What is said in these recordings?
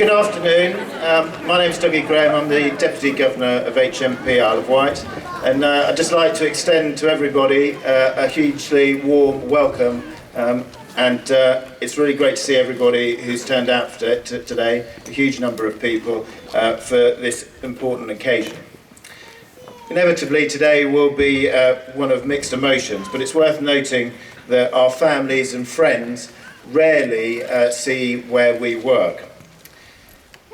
Good afternoon. My name is Dougie Graham. I'm the Deputy Governor of HMP Isle of Wight, and I'd just like to extend to everybody a hugely warm welcome, and it's really great to see everybody who's turned out for today, a huge number of people, for this important occasion. Inevitably today will be one of mixed emotions, but it's worth noting that our families and friends rarely see where we work.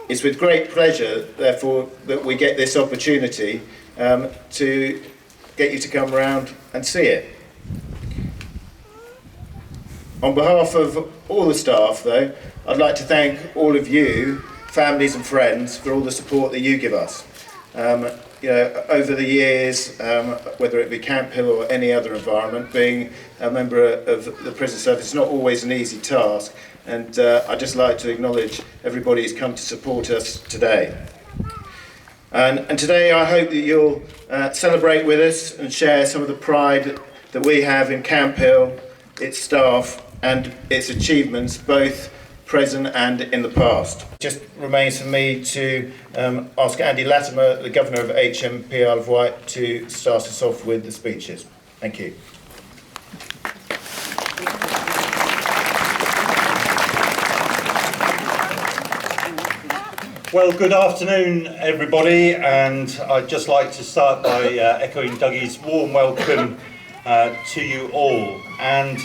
It's with great pleasure, therefore, that we get this opportunity to get you to come around and see it. On behalf of all the staff, though, I'd like to thank all of you, families and friends, for all the support that you give us. Over the years, whether it be Camp Hill or any other environment, being a member of the prison service is not always an easy task, and I'd just like to acknowledge everybody who's come to support us today. And today I hope that you'll celebrate with us and share some of the pride that we have in Camp Hill, its staff and its achievements, both present and in the past. Just remains for me to ask Andy Latimer, the Governor of HMP Isle of Wight, to start us off with the speeches. Thank you. Well, good afternoon, everybody, and I'd just like to start by echoing Dougie's warm welcome to you all, and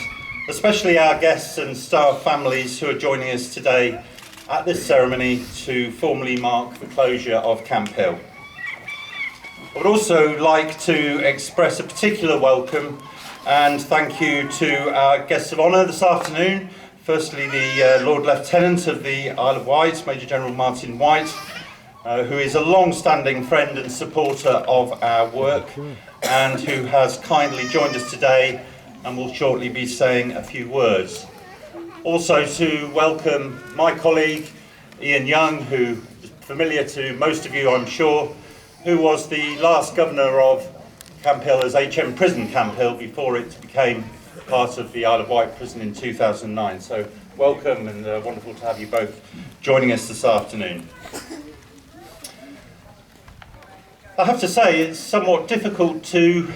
especially our guests and staff families who are joining us today at this ceremony to formally mark the closure of Camp Hill. I would also like to express a particular welcome and thank you to our guests of honour this afternoon. Firstly, the Lord Lieutenant of the Isle of Wight, Major General Martin Wight, who is a long-standing friend and supporter of our work and who has kindly joined us today and will shortly be saying a few words. Also to welcome my colleague Ian Young, who is familiar to most of you, I'm sure, who was the last governor of Camp Hill as HM Prison Camp Hill before it became part of the Isle of Wight prison in 2009. So welcome, and wonderful to have you both joining us this afternoon. I have to say it's somewhat difficult to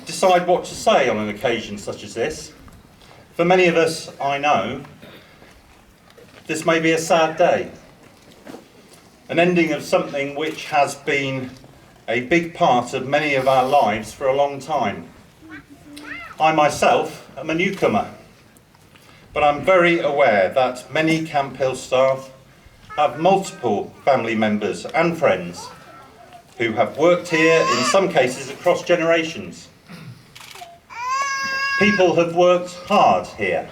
decide what to say on an occasion such as this. For many of us, I know, this may be a sad day. An ending of something which has been a big part of many of our lives for a long time. I myself am a newcomer, but I'm very aware that many Camp Hill staff have multiple family members and friends who have worked here, in some cases across generations. People have worked hard here,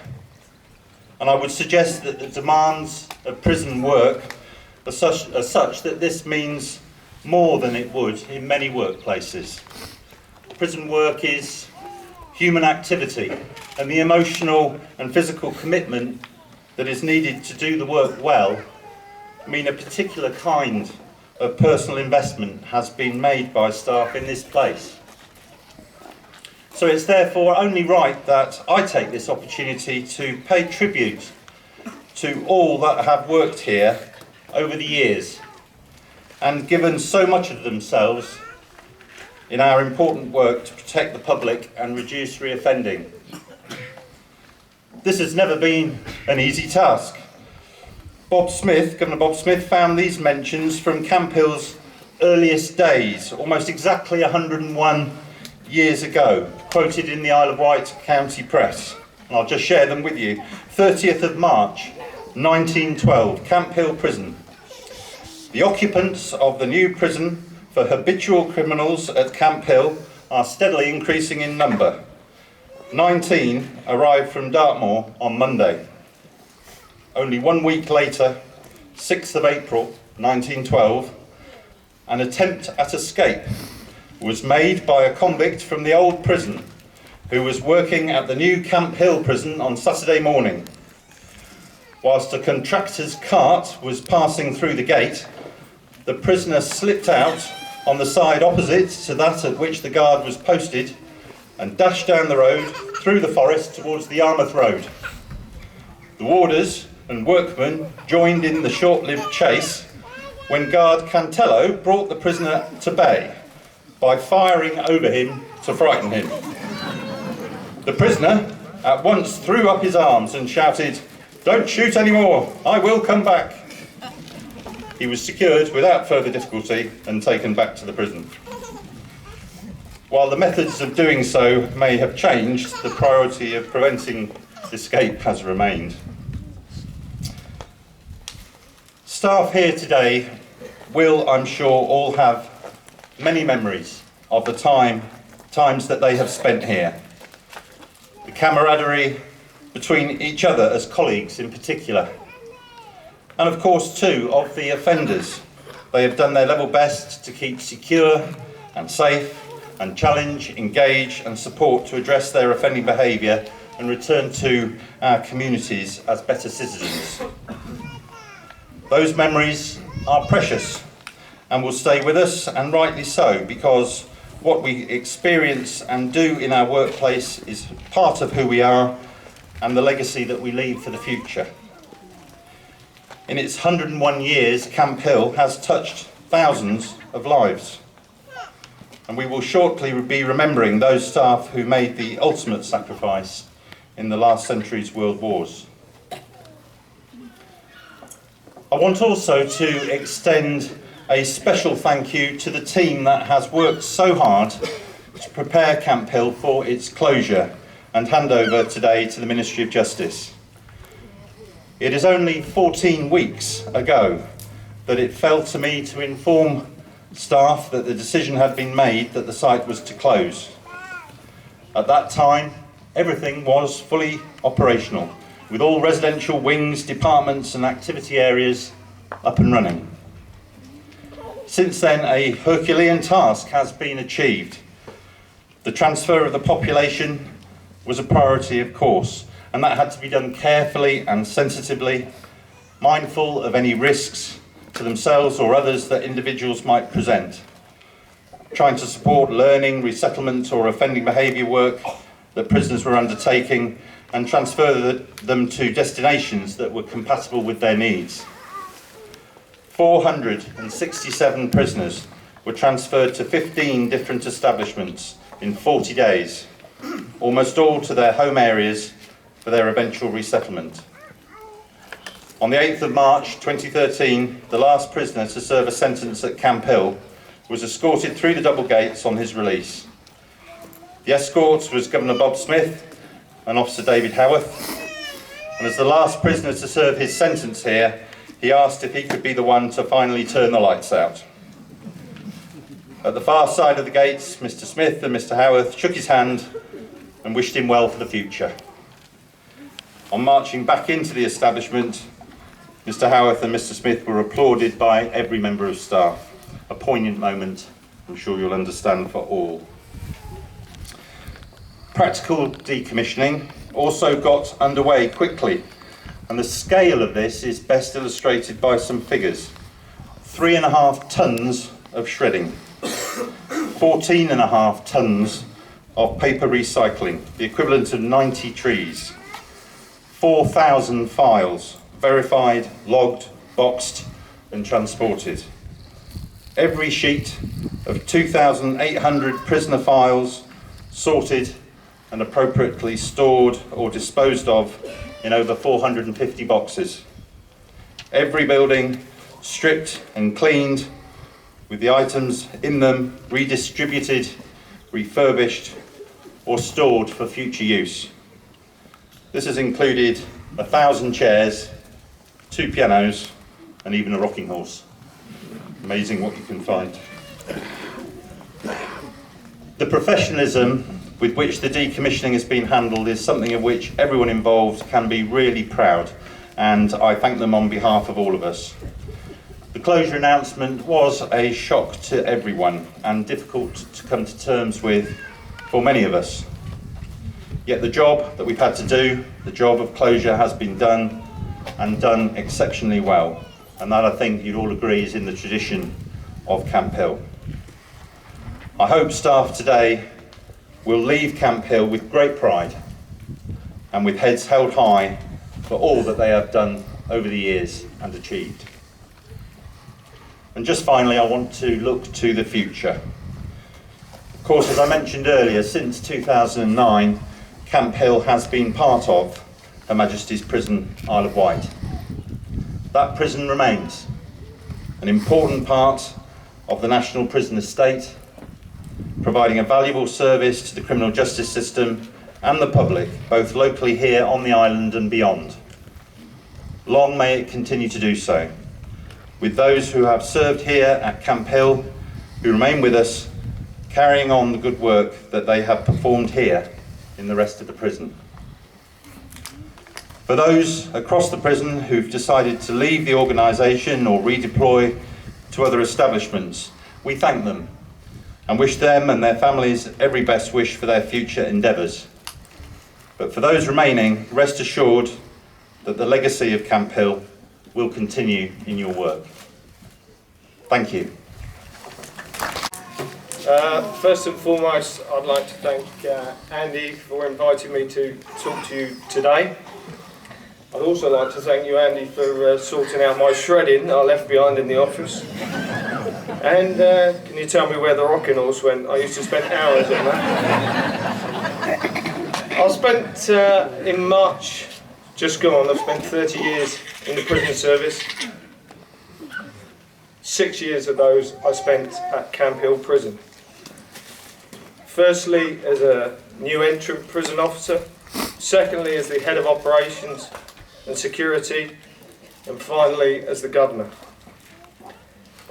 and I would suggest that the demands of prison work are such that this means more than it would in many workplaces. Prison work is human activity, and the emotional and physical commitment that is needed to do the work well mean a particular kind of personal investment has been made by staff in this place. So it's therefore only right that I take this opportunity to pay tribute to all that have worked here over the years and given so much of themselves in our important work to protect the public and reduce reoffending. This has never been an easy task. Governor Bob Smith found these mentions from Camp Hill's earliest days, almost exactly 101 years ago, quoted in the Isle of Wight County Press. And I'll just share them with you. 30th of March, 1912, Camp Hill Prison. The occupants of the new prison for habitual criminals at Camp Hill are steadily increasing in number. 19 arrived from Dartmoor on Monday. Only 1 week later, 6th of April 1912, an attempt at escape was made by a convict from the old prison who was working at the new Camp Hill prison on Saturday morning. Whilst a contractor's cart was passing through the gate, the prisoner slipped out on the side opposite to that at which the guard was posted and dashed down the road through the forest towards the Yarmouth Road. The warders and workmen joined in the short-lived chase when guard Cantello brought the prisoner to bay by firing over him to frighten him. The prisoner at once threw up his arms and shouted, "Don't shoot anymore, I will come back." He was secured without further difficulty and taken back to the prison. While the methods of doing so may have changed, the priority of preventing escape has remained. Staff here today will, I'm sure, all have many memories of the times that they have spent here. The camaraderie between each other as colleagues in particular. And of course too, of the offenders. They have done their level best to keep secure and safe and challenge, engage and support to address their offending behaviour and return to our communities as better citizens. Those memories are precious and will stay with us, and rightly so, because what we experience and do in our workplace is part of who we are and the legacy that we leave for the future. In its 101 years, Camp Hill has touched thousands of lives, and we will shortly be remembering those staff who made the ultimate sacrifice in the last century's world wars. I want also to extend a special thank you to the team that has worked so hard to prepare Camp Hill for its closure and handover today to the Ministry of Justice. It is only 14 weeks ago that it fell to me to inform staff that the decision had been made that the site was to close. At that time, everything was fully operational, with all residential wings, departments and activity areas up and running. Since then, a Herculean task has been achieved. The transfer of the population was a priority, of course, and that had to be done carefully and sensitively, mindful of any risks to themselves or others that individuals might present, trying to support learning, resettlement or offending behaviour work that prisoners were undertaking and transfer them to destinations that were compatible with their needs. 467 prisoners were transferred to 15 different establishments in 40 days, almost all to their home areas for their eventual resettlement. On the 8th of March 2013, the last prisoner to serve a sentence at Camp Hill was escorted through the double gates on his release. The escort was Governor Bob Smith and Officer David Howarth, and as the last prisoner to serve his sentence here, he asked if he could be the one to finally turn the lights out. At the far side of the gates, Mr. Smith and Mr. Howarth shook his hand and wished him well for the future. On marching back into the establishment, Mr. Howarth and Mr. Smith were applauded by every member of staff. A poignant moment, I'm sure you'll understand, for all. Practical decommissioning also got underway quickly, and the scale of this is best illustrated by some figures. 3.5 tonnes of shredding, 14.5 tonnes of paper recycling, the equivalent of 90 trees, 4,000 files, verified, logged, boxed and transported. Every sheet of 2,800 prisoner files sorted and appropriately stored or disposed of in over 450 boxes. Every building stripped and cleaned, with the items in them redistributed, refurbished or stored for future use. This has included 1,000 chairs, 2 pianos and even a rocking horse. Amazing what you can find. The professionalism with which the decommissioning has been handled is something of which everyone involved can be really proud, and I thank them on behalf of all of us. The closure announcement was a shock to everyone and difficult to come to terms with for many of us. Yet the job that we've had to do, the job of closure, has been done and done exceptionally well, and that, I think you'd all agree, is in the tradition of Camp Hill. I hope staff today will leave Camp Hill with great pride and with heads held high for all that they have done over the years and achieved. And just finally, I want to look to the future. Of course, as I mentioned earlier, since 2009, Camp Hill has been part of Her Majesty's Prison Isle of Wight. That prison remains an important part of the national prison estate, providing a valuable service to the criminal justice system and the public, both locally here on the island and beyond. Long may it continue to do so, with those who have served here at Camp Hill, who remain with us, carrying on the good work that they have performed here in the rest of the prison. For those across the prison who've decided to leave the organisation or redeploy to other establishments, we thank them and wish them and their families every best wish for their future endeavours. But for those remaining, rest assured that the legacy of Camp Hill will continue in your work. Thank you. First and foremost, I'd like to thank Andy for inviting me to talk to you today. I'd also like to thank you, Andy, for sorting out my shredding I left behind in the office. And can you tell me where the rocking horse went? I used to spend hours on that. I spent, in March, just gone, I've spent 30 years in the prison service. 6 years of those I spent at Camp Hill Prison. Firstly, as a new entrant prison officer. Secondly, as the head of operations and security. And finally, as the governor.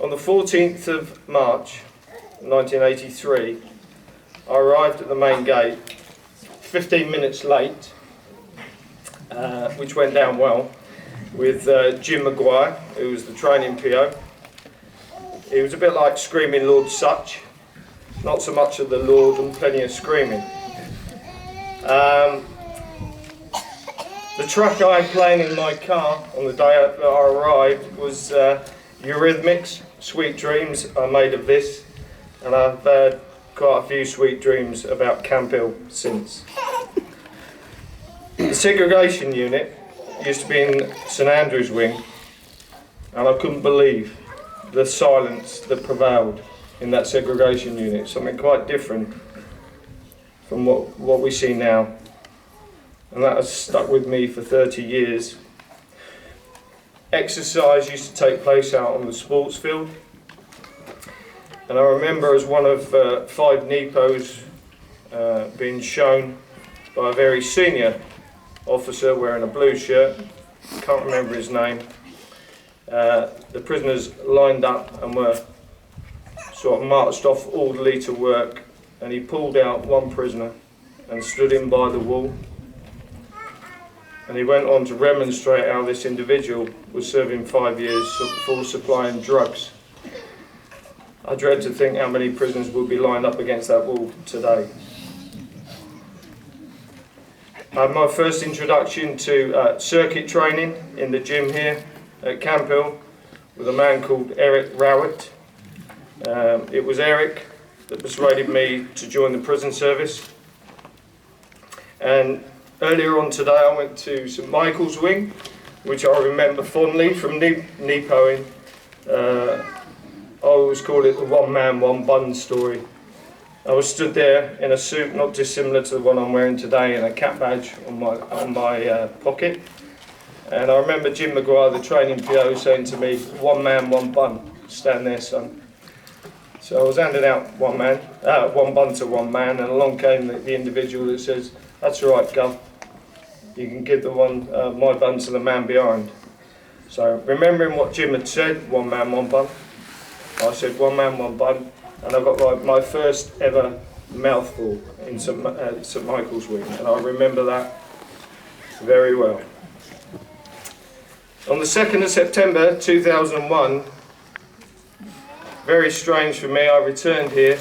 On the 14th of March 1983, I arrived at the main gate 15 minutes late, which went down well, with Jim Maguire, who was the training PO. He was a bit like Screaming Lord Sutch, not so much of the Lord and plenty of screaming. The track I had playing in my car on the day that I arrived was Eurythmics, Sweet Dreams Are Made of This, and I've had quite a few sweet dreams about Camp Hill since. The segregation unit used to be in St Andrew's wing, and I couldn't believe the silence that prevailed in that segregation unit, something quite different from what we see now. And that has stuck with me for 30 years. Exercise used to take place out on the sports field. And I remember as one of 5 NEPOs being shown by a very senior officer wearing a blue shirt, can't remember his name. The prisoners lined up and were sort of marched off orderly to work, and he pulled out one prisoner and stood him by the wall. And he went on to remonstrate how this individual was serving 5 years for supplying drugs. I dread to think how many prisoners will be lined up against that wall today. I had my first introduction to circuit training in the gym here at Camp Hill with a man called Eric Rowett. It was Eric that persuaded me to join the prison service. And earlier on today I went to St Michael's Wing, which I remember fondly from NEPOing. I always call it the one man, one bun story. I was stood there in a suit not dissimilar to the one I'm wearing today and a cap badge on my pocket. And I remember Jim Maguire, the training PO, saying to me, "One man, one bun, stand there, son." So I was handing out one bun to one man, and along came the individual that says, "That's all right, Gov. You can give my bun to the man behind." So remembering what Jim had said, one man, one bun, I said one man, one bun, and I got my first ever mouthful in St Michael's Wing, and I remember that very well. On the 2nd of September 2001, very strange for me, I returned here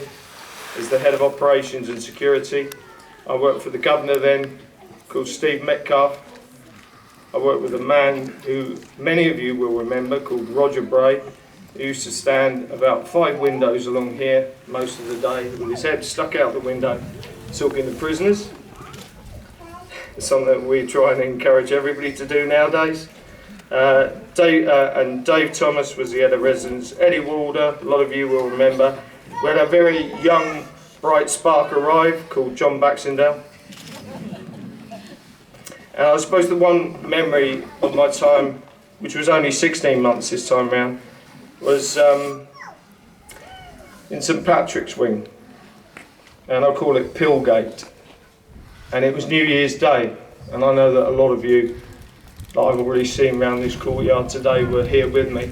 as the head of operations and security. I worked for the governor then, called Steve Metcalf. I worked with a man who many of you will remember, called Roger Bray, who used to stand about 5 windows along here most of the day with his head stuck out the window talking to prisoners. It's something that we try and encourage everybody to do nowadays. Dave Thomas was the head of residence. Eddie Walder, a lot of you will remember. We had a very young, bright spark arrive called John Baxendale. And I suppose the one memory of my time, which was only 16 months this time round, was in St Patrick's Wing, and I call it Pillgate. And it was New Year's Day, and I know that a lot of you that I've already seen around this courtyard today were here with me.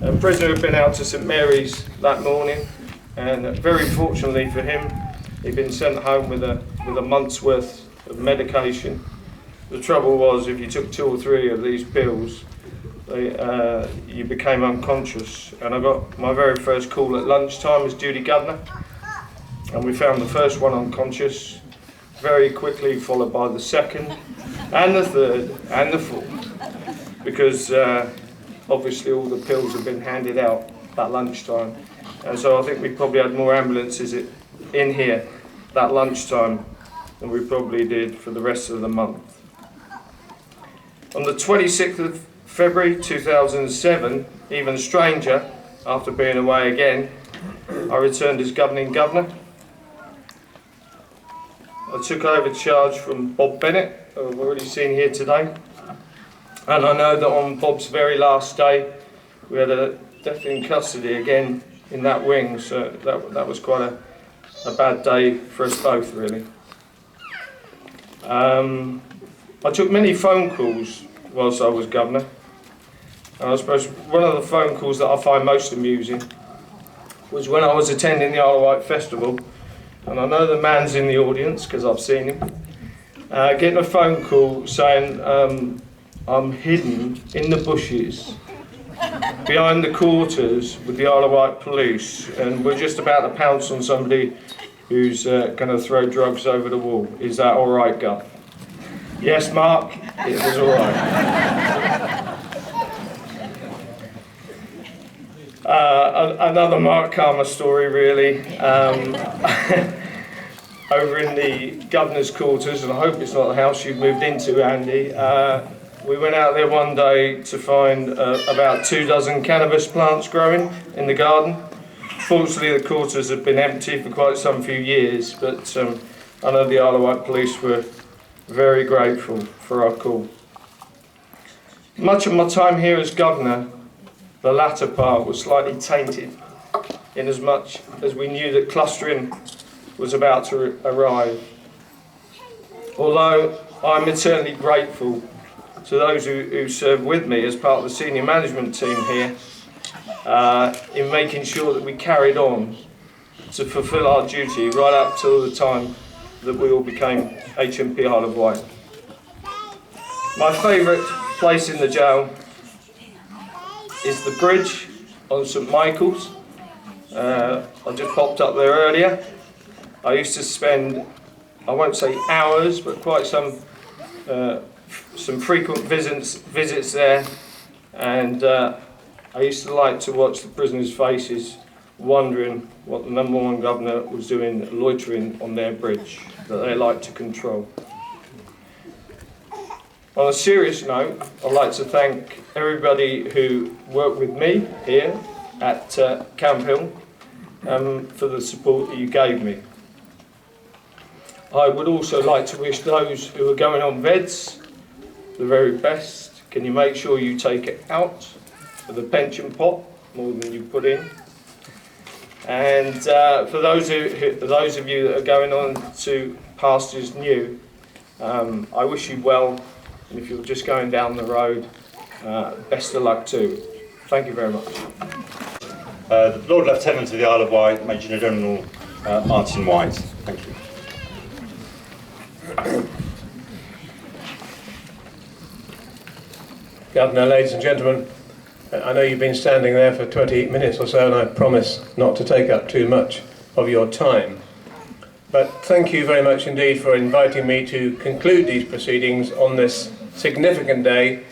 A prisoner had been out to St Mary's that morning, and very fortunately for him, he'd been sent home with a month's worth of medication. The trouble was, if you took 2 or 3 of these pills, you became unconscious. And I got my very first call at lunchtime as duty governor, and we found the first one unconscious, very quickly followed by the second, and the third, and the fourth, because obviously all the pills had been handed out that lunchtime. And so I think we probably had more ambulances in here that lunchtime than we probably did for the rest of the month. On the 26th of February 2007, even stranger, after being away again, I returned as governing governor. I took over charge from Bob Bennett, who I've already seen here today. And I know that on Bob's very last day, we had a death in custody again in that wing, so that was quite a bad day for us both, really. I took many phone calls whilst I was governor, and I suppose one of the phone calls that I find most amusing was when I was attending the Isle of Wight Festival, and I know the man's in the audience because I've seen him, getting a phone call saying I'm hidden in the bushes behind the quarters with the Isle of Wight police, and we're just about to pounce on somebody who's going to throw drugs over the wall. Is that all right, Gov? Yes, Mark, it was all right. Another Mark Karma story, really. Over in the governor's quarters, and I hope it's not the house you've moved into, Andy. We went out there one day to find about 24 cannabis plants growing in the garden. Fortunately, the quarters have been empty for quite some few years, but I know the Isle of Wight police were very grateful for our call. Much of my time here as governor, the latter part was slightly tainted, in as much as we knew that clustering was about to arrive. Although I'm eternally grateful to those who served with me as part of the senior management team here, in making sure that we carried on to fulfil our duty right up till the time that we all became HMP Isle of Wight. My favourite place in the jail is the bridge on St Michael's. I just popped up there earlier. I used to spend, I won't say hours, but quite some frequent visits there, and I used to like to watch the prisoners' faces, wondering what the #1 governor was doing loitering on their bridge that they like to control. On a serious note, I'd like to thank everybody who worked with me here at Camp Hill for the support that you gave me. I would also like to wish those who are going on VEDS the very best. Can you make sure you take it out of the pension pot more than you put in? And for those of you that are going on to pastures new, I wish you well, and if you're just going down the road, best of luck too. Thank you very much. The Lord Lieutenant of the Isle of Wight, Major General Martin Wight. Thank you. Governor, ladies and gentlemen, I know you've been standing there for 20 minutes or so, and I promise not to take up too much of your time. But thank you very much indeed for inviting me to conclude these proceedings on this significant day,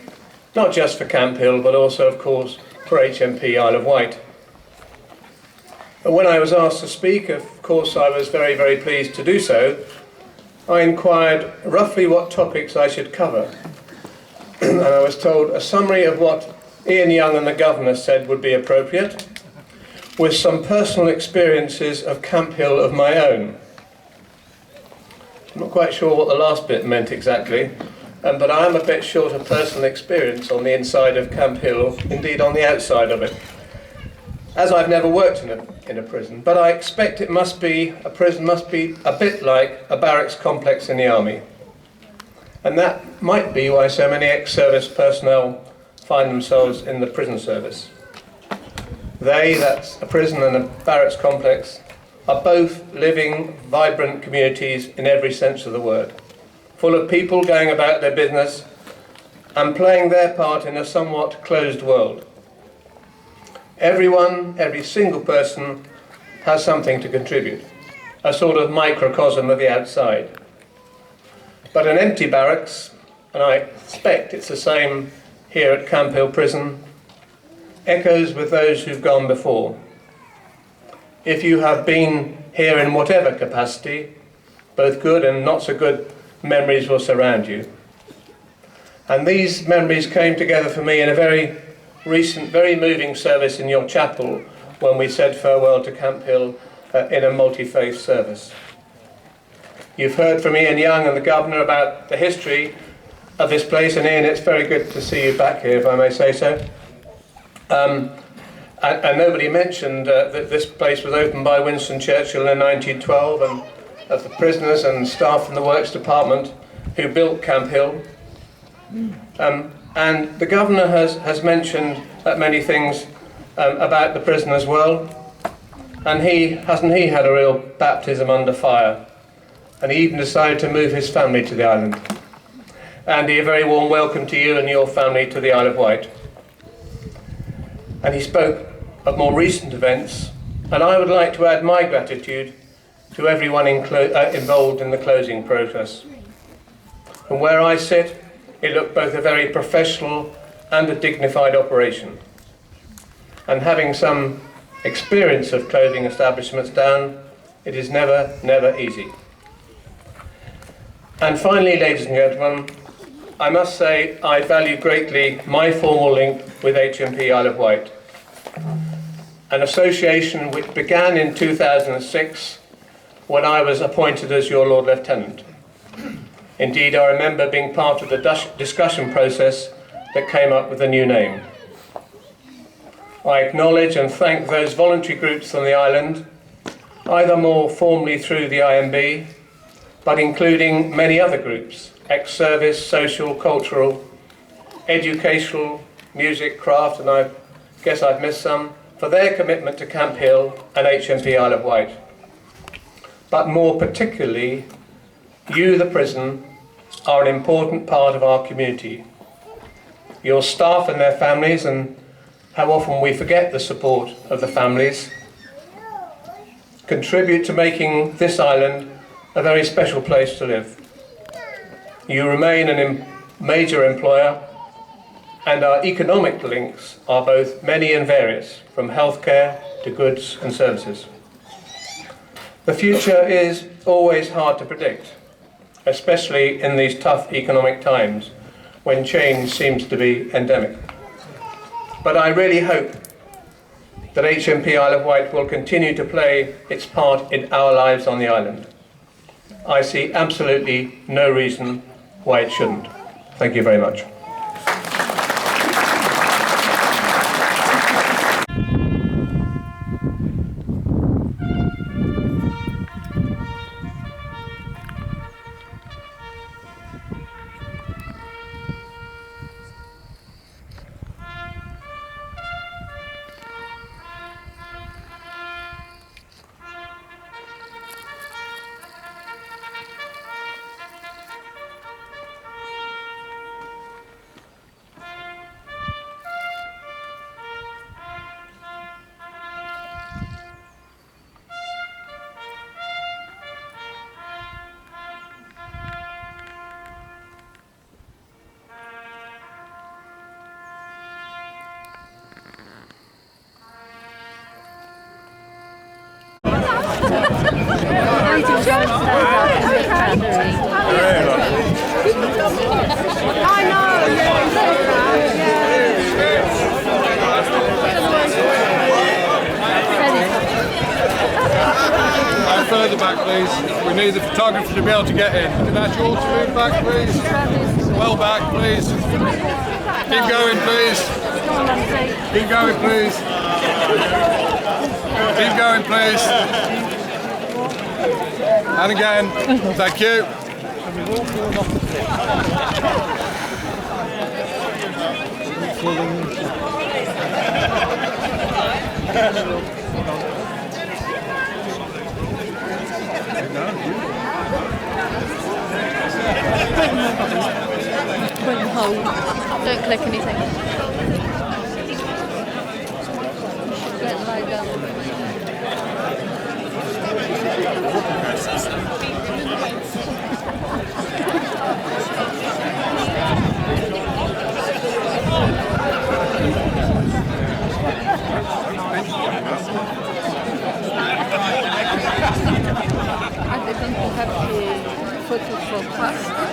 not just for Camp Hill, but also, of course, for HMP Isle of Wight. And when I was asked to speak, of course, I was very, very pleased to do so. I inquired roughly what topics I should cover. And and I was told a summary of what Ian Young and the Governor said would be appropriate, with some personal experiences of Camp Hill of my own. I'm not quite sure what the last bit meant exactly, but I am a bit short of personal experience on the inside of Camp Hill, indeed on the outside of it, as I've never worked in a prison. But I expect a prison must be a bit like a barracks complex in the army. And that might be why so many ex-service personnel find themselves in the prison service. That's a prison and a barracks complex, are both living, vibrant communities in every sense of the word, full of people going about their business and playing their part in a somewhat closed world. Everyone, every single person has something to contribute, a sort of microcosm of the outside. But an empty barracks, and I suspect it's the same here at Camp Hill Prison, echoes with those who've gone before. If you have been here in whatever capacity, both good and not so good memories will surround you. And these memories came together for me in a very recent, very moving service in your chapel when we said farewell to Camp Hill in a multi-faith service. You've heard from Ian Young and the Governor about the history of this place, and Ian, it's very good to see you back here, if I may say so. And nobody mentioned that this place was opened by Winston Churchill in 1912, and of the prisoners and staff from the Works Department who built Camp Hill. And the Governor has mentioned many things about the prison as well, and hasn't he had a real baptism under fire? And he even decided to move his family to the island. Andy, a very warm welcome to you and your family to the Isle of Wight. And he spoke of more recent events, and I would like to add my gratitude to everyone involved in the closing process. From where I sit, it looked both a very professional and a dignified operation. And having some experience of closing establishments down, it is never, never easy. And finally, ladies and gentlemen, I must say I value greatly my formal link with HMP Isle of Wight, an association which began in 2006 when I was appointed as your Lord Lieutenant. Indeed, I remember being part of the discussion process that came up with a new name. I acknowledge and thank those voluntary groups on the island, either more formally through the IMB, but including many other groups, ex-service, social, cultural, educational, music, craft, and I guess I've missed some, for their commitment to Camp Hill and HMP Isle of Wight. But more particularly, you, the prison, are an important part of our community. Your staff and their families, and how often we forget the support of the families, contribute to making this island a very special place to live. You remain a major employer, and our economic links are both many and various, from healthcare to goods and services. The future is always hard to predict, especially in these tough economic times when change seems to be endemic. But I really hope that HMP Isle of Wight will continue to play its part in our lives on the island. I see absolutely no reason why it shouldn't. Thank you very much. further back, please. We need the photographer to be able to get in. Can I ask you all to move back, please? Well back, please. Keep going, please. Keep going, please. Keep going, please. And again. Thank you. Point and hold. Don't click anything. Get the logo. I think we'll have the photo for class.